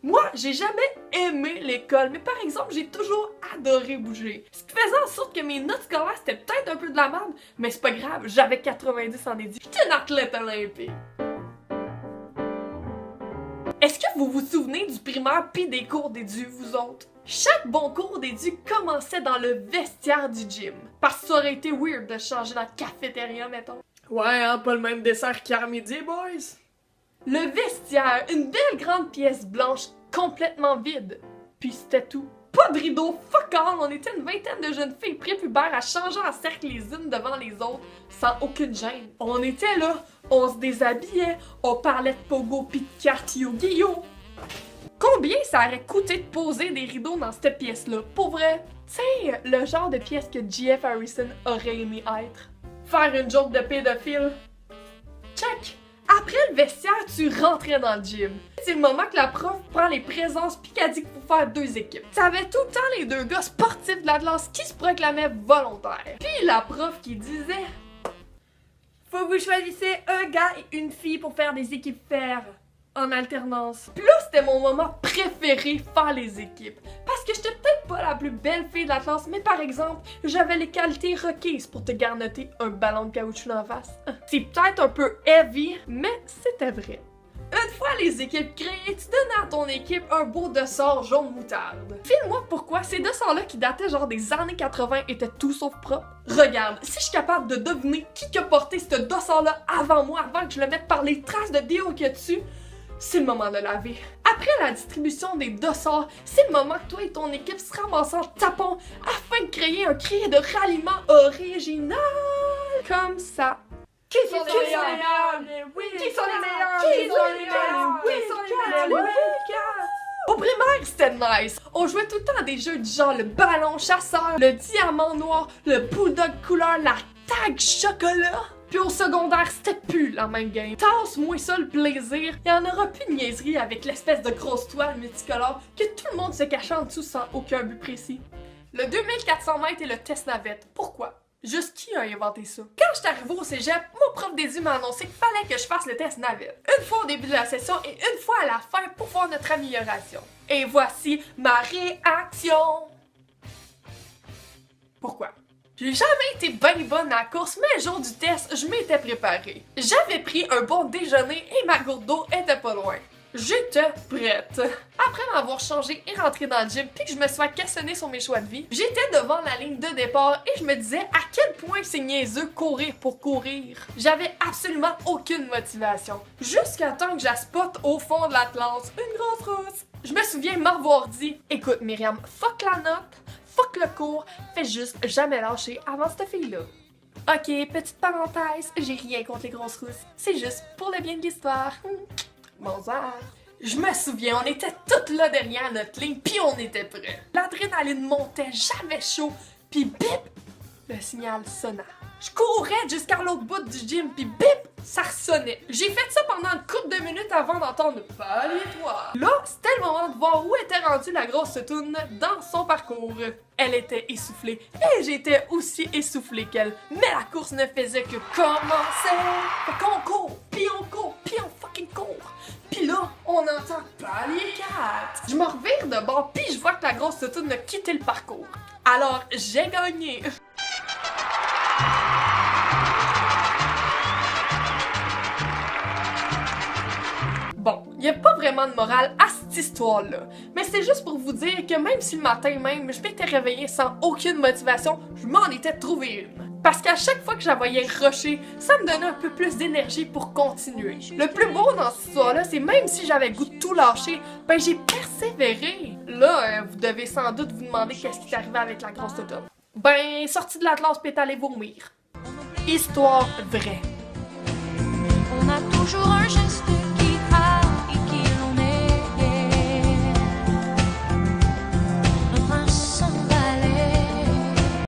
Moi, j'ai jamais aimé l'école, mais par exemple, j'ai toujours adoré bouger. Ce qui faisait en sorte que mes notes scolaires, c'était peut-être un peu de la merde, mais c'est pas grave, j'avais 90 en édu. J'étais une athlète olympique. Est-ce que vous vous souvenez du primaire pis des cours d'édu, vous autres? Chaque bon cours d'édu commençait dans le vestiaire du gym. Parce que ça aurait été weird de changer dans la cafétéria, mettons. Ouais, hein, pas le même dessert qu'hier midi, boys? Le vestiaire, une belle grande pièce blanche complètement vide. Puis c'était tout. Pas de rideau, fuck all, on était une vingtaine de jeunes filles prépubères à changer en cercle les unes devant les autres, sans aucune gêne. On était là, on se déshabillait, on parlait de pogo pis de cartes Yu-Gi-Oh! Combien ça aurait coûté de poser des rideaux dans cette pièce-là? Pour vrai? T'sais, le genre de pièce que J.F. Harrison aurait aimé être. Faire une joke de pédophile. Check! Après le vestiaire, tu rentrais dans le gym. C'est le moment que la prof prend les présences pis qu'elle dit qu'il faut faire 2 équipes. T'avais tout le temps les 2 gars sportifs de la classe qui se proclamaient volontaires. Puis la prof qui disait faut que vous choisissez un gars et une fille pour faire des équipes faire en alternance. Puis là, c'était mon moment préféré, faire les équipes. Parce que j'étais peut-être pas la plus belle fille de la classe, mais par exemple, j'avais les qualités requises pour te garnoter un ballon de caoutchouc en face. C'est peut-être un peu heavy, mais c'était vrai. Une fois les équipes créées, tu donnais à ton équipe un beau dossard jaune moutarde. File-moi pourquoi ces dossards-là qui dataient genre des années 80 étaient tout sauf propres. Regarde, si je suis capable de deviner qui a porté ce dossard-là avant moi, avant que je le mette par les traces de déo qu'il y a dessus, c'est le moment de laver. Après la distribution des dossards, c'est le moment que toi et ton équipe se ramassent en tapant afin de créer un cri de ralliement original. Comme ça. Qui sont les meilleurs? Qui sont les meilleurs? Qui sont les meilleurs? Qui sont les meilleurs? Au primaire, c'était nice. On jouait tout le temps à des jeux du genre le ballon chasseur, le diamant noir, le bulldog couleur, la tag chocolat. Puis au secondaire, c'était plus la même game. Tasse-moi ça le plaisir. Il y en aura plus de niaiserie avec l'espèce de grosse toile multicolore que tout le monde se cachait en dessous sans aucun but précis. Le 2400 mètres et le test navette. Pourquoi? Juste qui a inventé ça? Quand je suis arrivée au cégep, mon prof d'édu m'a annoncé qu'il fallait que je fasse le test navette. Une fois au début de la session et une fois à la fin pour voir notre amélioration. Et voici ma réaction. Pourquoi? J'ai jamais été bien bonne à la course, mais le jour du test, je m'étais préparée. J'avais pris un bon déjeuner et ma gourde d'eau était pas loin. J'étais prête. Après m'avoir changé et rentré dans le gym puis que je me suis questionné sur mes choix de vie, j'étais devant la ligne de départ et je me disais à quel point c'est niaiseux courir pour courir. J'avais absolument aucune motivation. Jusqu'à temps que j'aspote au fond de l'Atlas une grosse rousse. Je me souviens m'avoir dit « Écoute Myriam, fuck la note, fuck le cours, fais juste jamais lâcher avant cette fille-là. » Ok, petite parenthèse, j'ai rien contre les grosses rousses. C'est juste pour le bien de l'histoire. Bonsoir. Je me souviens, on était toutes là derrière notre ligne, puis on était prêts. L'adrénaline montait, j'avais chaud, puis bip, le signal sonna. Je courais jusqu'à l'autre bout du gym, puis bip, ça ressonnait. J'ai fait ça pendant une couple de minutes avant d'entendre « Palliez-toi ». Là, c'était le moment de voir où était rendue la grosse toune dans son parcours. Elle était essoufflée, et j'étais aussi essoufflée qu'elle. Mais la course ne faisait que commencer. Fait qu'on court, puis on fucking court. Puis là, on entend « Palier 4 ». Je me revire de bord, puis je vois que la grosse toune a quitté le parcours. Alors, j'ai gagné. Bon, il n'y a pas vraiment de morale à cette histoire-là, mais c'est juste pour vous dire que même si le matin même, je m'étais réveillée sans aucune motivation, je m'en étais trouvé une. Parce qu'à chaque fois que je la voyais rusher, ça me donnait un peu plus d'énergie pour continuer. Le plus beau dans cette histoire-là, c'est même si j'avais le goût de tout lâcher, ben j'ai persévéré. Là, vous devez sans doute vous demander qu'est-ce qui est arrivé avec la grosse toto. Ben, sortie de l'Atlas pis est allée vomir. Histoire vraie. On a toujours un